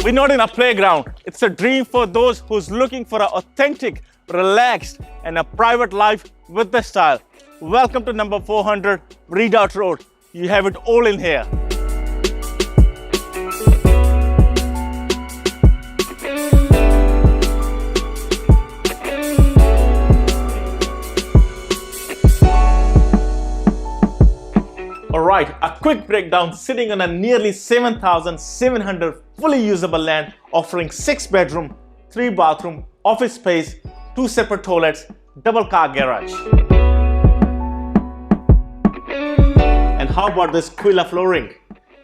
We're not in a playground. It's a dream for those who's looking for an authentic, relaxed, and a private life with the style. Welcome to number 400 Redoubt Road. You have it all in here. Alright, a quick breakdown. Sitting on a nearly 7,700 fully usable land, offering 6 bedroom, 3 bathroom, office space, 2 separate toilets, double car garage. And how about this Quilla flooring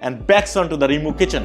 and backs onto the remove kitchen.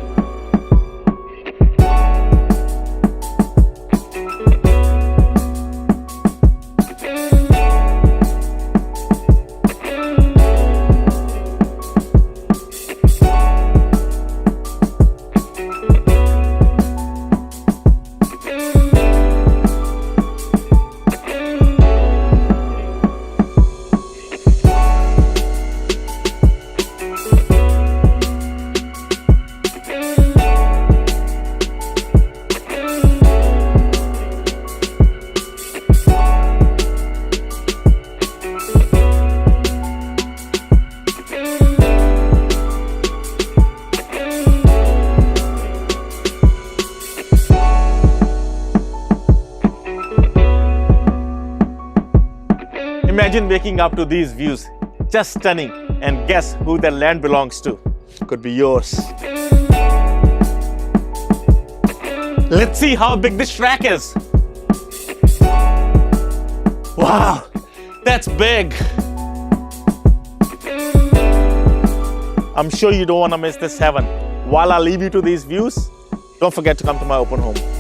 Imagine waking up to these views, just stunning, and guess who the land belongs to? Could be yours. Let's see how big this track is. Wow, that's big. I'm sure you don't want to miss this heaven. While I leave you to these views, don't forget to come to my open home.